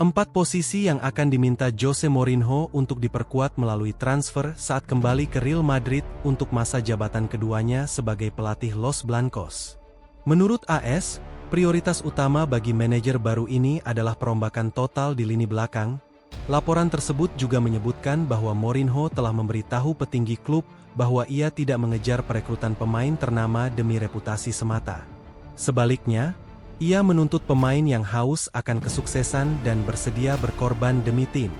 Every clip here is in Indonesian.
4 posisi yang akan diminta Jose Mourinho untuk diperkuat melalui transfer saat kembali ke Real Madrid untuk masa jabatan keduanya sebagai pelatih Los Blancos. Menurut AS, prioritas utama bagi manajer baru ini adalah perombakan total di lini belakang. Laporan tersebut juga menyebutkan bahwa Mourinho telah memberitahu petinggi klub bahwa ia tidak mengejar perekrutan pemain ternama demi reputasi semata. Sebaliknya, ia menuntut pemain yang haus akan kesuksesan dan bersedia berkorban demi tim.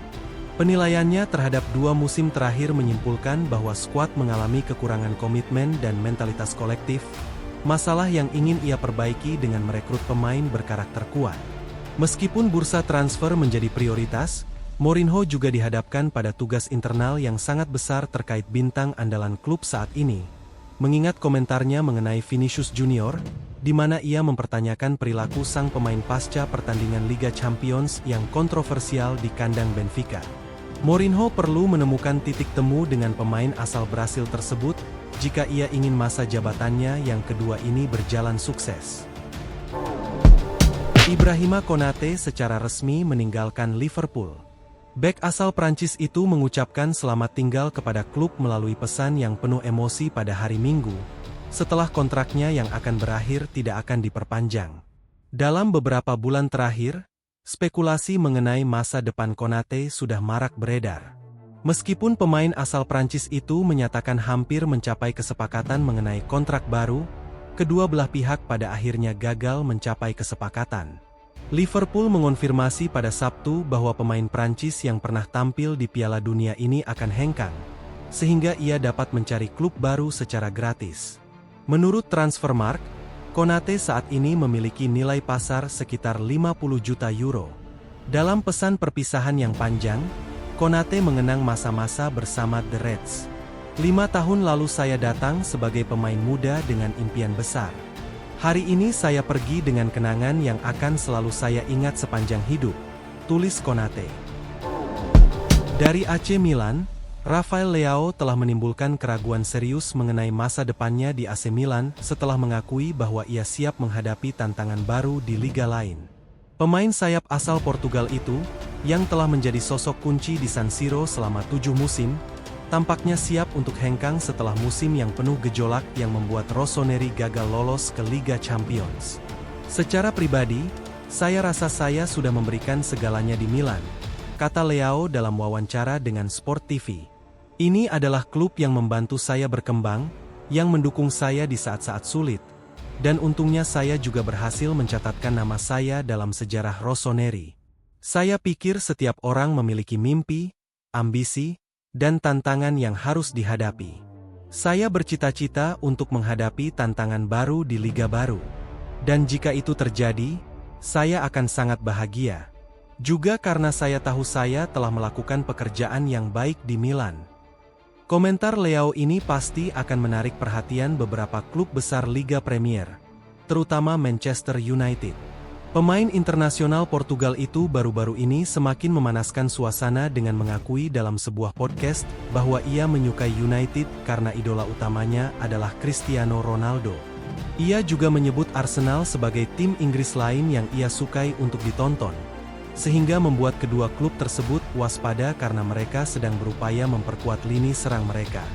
Penilaiannya terhadap 2 musim terakhir menyimpulkan bahwa skuad mengalami kekurangan komitmen dan mentalitas kolektif, masalah yang ingin ia perbaiki dengan merekrut pemain berkarakter kuat. Meskipun bursa transfer menjadi prioritas, Mourinho juga dihadapkan pada tugas internal yang sangat besar terkait bintang andalan klub saat ini. Mengingat komentarnya mengenai Vinicius Junior, di mana ia mempertanyakan perilaku sang pemain pasca pertandingan Liga Champions yang kontroversial di kandang Benfica. Mourinho perlu menemukan titik temu dengan pemain asal Brasil tersebut, jika ia ingin masa jabatannya yang kedua ini berjalan sukses. Ibrahima Konate secara resmi meninggalkan Liverpool. Bek asal Prancis itu mengucapkan selamat tinggal kepada klub melalui pesan yang penuh emosi pada hari Minggu, setelah kontraknya yang akan berakhir tidak akan diperpanjang. Dalam beberapa bulan terakhir, spekulasi mengenai masa depan Konate sudah marak beredar. Meskipun pemain asal Prancis itu menyatakan hampir mencapai kesepakatan mengenai kontrak baru, kedua belah pihak pada akhirnya gagal mencapai kesepakatan. Liverpool mengonfirmasi pada Sabtu bahwa pemain Prancis yang pernah tampil di Piala Dunia ini akan hengkang, sehingga ia dapat mencari klub baru secara gratis. Menurut Transfermarkt, Konate saat ini memiliki nilai pasar sekitar 50 juta euro. Dalam pesan perpisahan yang panjang, Konate mengenang masa-masa bersama The Reds. 5 tahun lalu saya datang sebagai pemain muda dengan impian besar. Hari ini saya pergi dengan kenangan yang akan selalu saya ingat sepanjang hidup, tulis Konate. Dari AC Milan, Rafael Leao telah menimbulkan keraguan serius mengenai masa depannya di AC Milan setelah mengakui bahwa ia siap menghadapi tantangan baru di liga lain. Pemain sayap asal Portugal itu, yang telah menjadi sosok kunci di San Siro selama 7 musim, tampaknya siap untuk hengkang setelah musim yang penuh gejolak yang membuat Rossoneri gagal lolos ke Liga Champions. Secara pribadi, saya rasa saya sudah memberikan segalanya di Milan, kata Leao dalam wawancara dengan Sport TV. Ini adalah klub yang membantu saya berkembang, yang mendukung saya di saat-saat sulit, dan untungnya saya juga berhasil mencatatkan nama saya dalam sejarah Rossoneri. Saya pikir setiap orang memiliki mimpi, ambisi, dan tantangan yang harus dihadapi. Saya bercita-cita untuk menghadapi tantangan baru di liga baru. Dan jika itu terjadi, saya akan sangat bahagia. Juga karena saya tahu saya telah melakukan pekerjaan yang baik di Milan. Komentar Leao ini pasti akan menarik perhatian beberapa klub besar Liga Premier, terutama Manchester United. Pemain internasional Portugal itu baru-baru ini semakin memanaskan suasana dengan mengakui dalam sebuah podcast bahwa ia menyukai United karena idola utamanya adalah Cristiano Ronaldo. Ia juga menyebut Arsenal sebagai tim Inggris lain yang ia sukai untuk ditonton, sehingga membuat kedua klub tersebut waspada karena mereka sedang berupaya memperkuat lini serang mereka.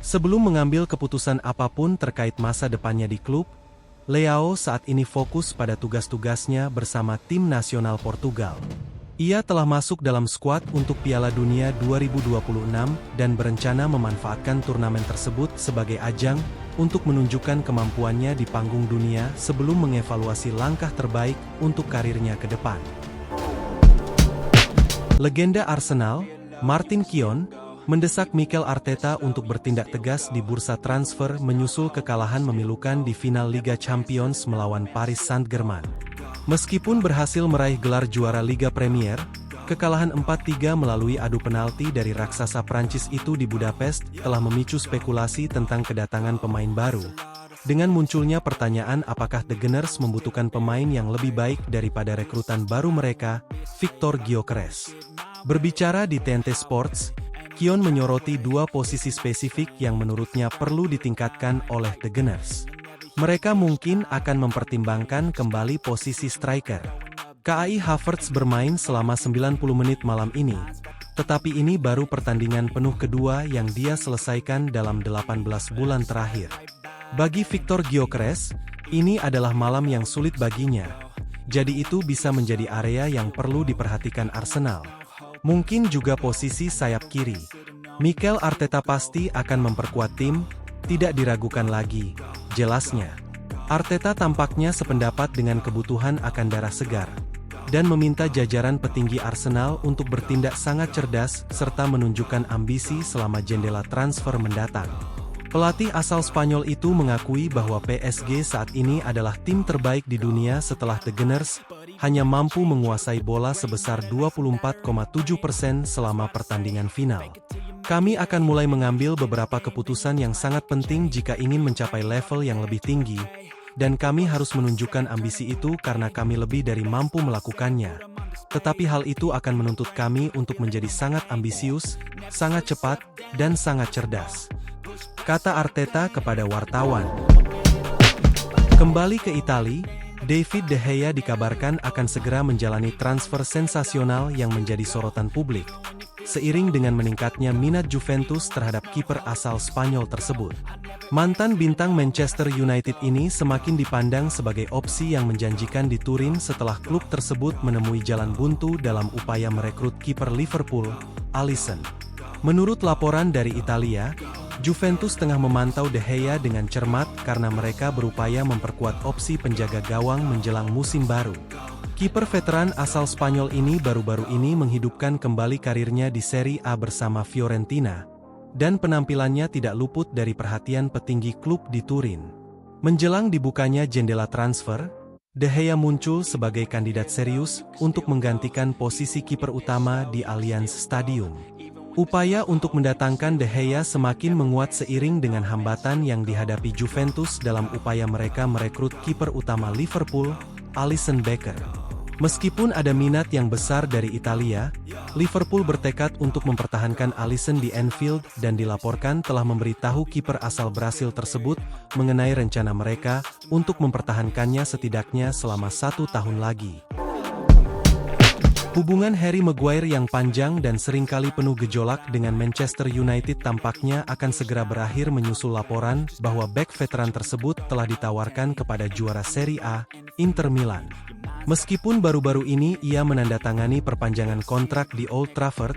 Sebelum mengambil keputusan apapun terkait masa depannya di klub, Leao saat ini fokus pada tugas-tugasnya bersama tim nasional Portugal. Ia telah masuk dalam skuad untuk Piala Dunia 2026 dan berencana memanfaatkan turnamen tersebut sebagai ajang untuk menunjukkan kemampuannya di panggung dunia sebelum mengevaluasi langkah terbaik untuk karirnya ke depan. Legenda Arsenal, Martin Keown, mendesak Mikel Arteta untuk bertindak tegas di bursa transfer menyusul kekalahan memilukan di final Liga Champions melawan Paris Saint-Germain. Meskipun berhasil meraih gelar juara Liga Premier, kekalahan 4-3 melalui adu penalti dari raksasa Prancis itu di Budapest telah memicu spekulasi tentang kedatangan pemain baru. Dengan munculnya pertanyaan apakah The Gunners membutuhkan pemain yang lebih baik daripada rekrutan baru mereka, Victor Gyökeres. Berbicara di TNT Sports, Keown menyoroti 2 posisi spesifik yang menurutnya perlu ditingkatkan oleh The Gunners. Mereka mungkin akan mempertimbangkan kembali posisi striker. Kai Havertz bermain selama 90 menit malam ini, tetapi ini baru pertandingan penuh kedua yang dia selesaikan dalam 18 bulan terakhir. Bagi Victor Gyökeres, ini adalah malam yang sulit baginya. Jadi itu bisa menjadi area yang perlu diperhatikan Arsenal. Mungkin juga posisi sayap kiri. Mikel Arteta pasti akan memperkuat tim, tidak diragukan lagi, jelasnya. Arteta tampaknya sependapat dengan kebutuhan akan darah segar, dan meminta jajaran petinggi Arsenal untuk bertindak sangat cerdas serta menunjukkan ambisi selama jendela transfer mendatang. Pelatih asal Spanyol itu mengakui bahwa PSG saat ini adalah tim terbaik di dunia setelah The Gunners hanya mampu menguasai bola sebesar 24,7% selama pertandingan final. Kami akan mulai mengambil beberapa keputusan yang sangat penting jika ingin mencapai level yang lebih tinggi, dan kami harus menunjukkan ambisi itu karena kami lebih dari mampu melakukannya. Tetapi hal itu akan menuntut kami untuk menjadi sangat ambisius, sangat cepat, dan sangat cerdas, kata Arteta kepada wartawan. Kembali ke Italia, David De Gea dikabarkan akan segera menjalani transfer sensasional yang menjadi sorotan publik, seiring dengan meningkatnya minat Juventus terhadap kiper asal Spanyol tersebut. Mantan bintang Manchester United ini semakin dipandang sebagai opsi yang menjanjikan di Turin setelah klub tersebut menemui jalan buntu dalam upaya merekrut kiper Liverpool, Alisson. Menurut laporan dari Italia, Juventus tengah memantau De Gea dengan cermat karena mereka berupaya memperkuat opsi penjaga gawang menjelang musim baru. Kiper veteran asal Spanyol ini baru-baru ini menghidupkan kembali karirnya di Serie A bersama Fiorentina, dan penampilannya tidak luput dari perhatian petinggi klub di Turin. Menjelang dibukanya jendela transfer, De Gea muncul sebagai kandidat serius untuk menggantikan posisi kiper utama di Allianz Stadium. Upaya untuk mendatangkan De Gea semakin menguat seiring dengan hambatan yang dihadapi Juventus dalam upaya mereka merekrut kiper utama Liverpool, Alisson Becker. Meskipun ada minat yang besar dari Italia, Liverpool bertekad untuk mempertahankan Alisson di Anfield dan dilaporkan telah memberitahu kiper asal Brasil tersebut mengenai rencana mereka untuk mempertahankannya setidaknya selama 1 tahun lagi. Hubungan Harry Maguire yang panjang dan seringkali penuh gejolak dengan Manchester United tampaknya akan segera berakhir menyusul laporan bahwa bek veteran tersebut telah ditawarkan kepada juara Serie A, Inter Milan. Meskipun baru-baru ini ia menandatangani perpanjangan kontrak di Old Trafford,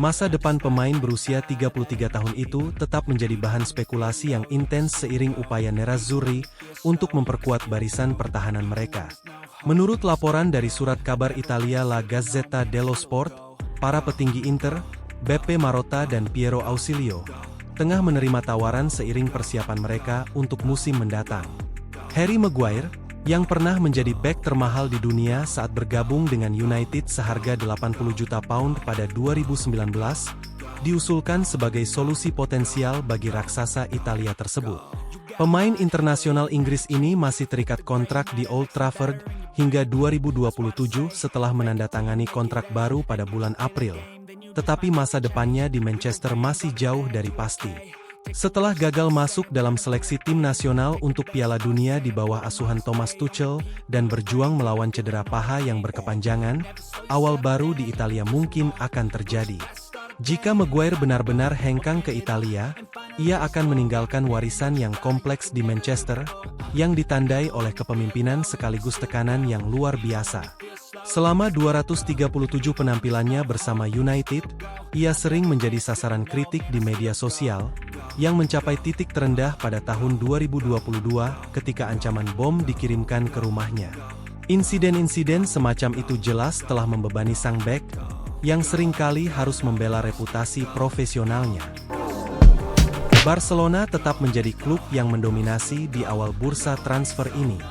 masa depan pemain berusia 33 tahun itu tetap menjadi bahan spekulasi yang intens seiring upaya Nerazzurri untuk memperkuat barisan pertahanan mereka. Menurut laporan dari surat kabar Italia La Gazzetta dello Sport, para petinggi Inter, Beppe Marotta dan Piero Ausilio, tengah menerima tawaran seiring persiapan mereka untuk musim mendatang. Harry Maguire, yang pernah menjadi bek termahal di dunia saat bergabung dengan United seharga 80 juta pound pada 2019, diusulkan sebagai solusi potensial bagi raksasa Italia tersebut. Pemain internasional Inggris ini masih terikat kontrak di Old Trafford hingga 2027 setelah menandatangani kontrak baru pada bulan April. Tetapi masa depannya di Manchester masih jauh dari pasti. Setelah gagal masuk dalam seleksi tim nasional untuk Piala Dunia di bawah asuhan Thomas Tuchel dan berjuang melawan cedera paha yang berkepanjangan, awal baru di Italia mungkin akan terjadi. Jika Maguire benar-benar hengkang ke Italia, ia akan meninggalkan warisan yang kompleks di Manchester, yang ditandai oleh kepemimpinan sekaligus tekanan yang luar biasa. Selama 237 penampilannya bersama United, ia sering menjadi sasaran kritik di media sosial, yang mencapai titik terendah pada tahun 2022 ketika ancaman bom dikirimkan ke rumahnya. Insiden-insiden semacam itu jelas telah membebani sang bek, yang seringkali harus membela reputasi profesionalnya. Barcelona tetap menjadi klub yang mendominasi di awal bursa transfer ini.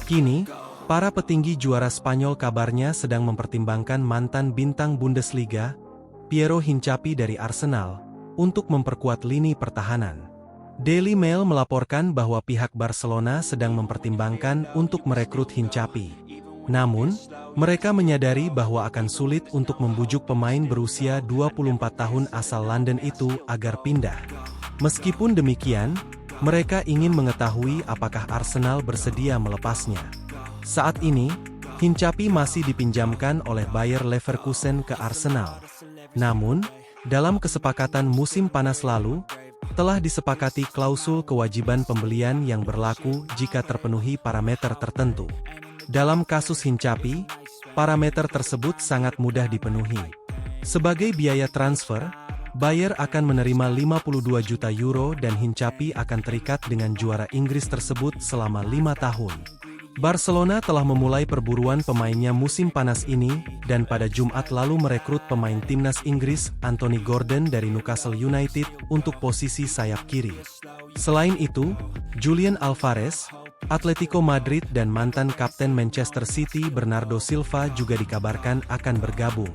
Kini, para petinggi juara Spanyol kabarnya sedang mempertimbangkan mantan bintang Bundesliga, Piero Hincapi dari Arsenal, untuk memperkuat lini pertahanan. Daily Mail melaporkan bahwa pihak Barcelona sedang mempertimbangkan untuk merekrut Hincapi. Namun, mereka menyadari bahwa akan sulit untuk membujuk pemain berusia 24 tahun asal London itu agar pindah. Meskipun demikian, mereka ingin mengetahui apakah Arsenal bersedia melepasnya. Saat ini, Hincapi masih dipinjamkan oleh Bayer Leverkusen ke Arsenal. Namun, dalam kesepakatan musim panas lalu, telah disepakati klausul kewajiban pembelian yang berlaku jika terpenuhi parameter tertentu. Dalam kasus Hincapi, parameter tersebut sangat mudah dipenuhi. Sebagai biaya transfer, Bayer akan menerima 52 juta euro dan Hincapi akan terikat dengan juara Inggris tersebut selama 5 tahun. Barcelona telah memulai perburuan pemainnya musim panas ini, dan pada Jumat lalu merekrut pemain timnas Inggris, Anthony Gordon dari Newcastle United, untuk posisi sayap kiri. Selain itu, Julian Alvarez, Atletico Madrid dan mantan kapten Manchester City Bernardo Silva juga dikabarkan akan bergabung.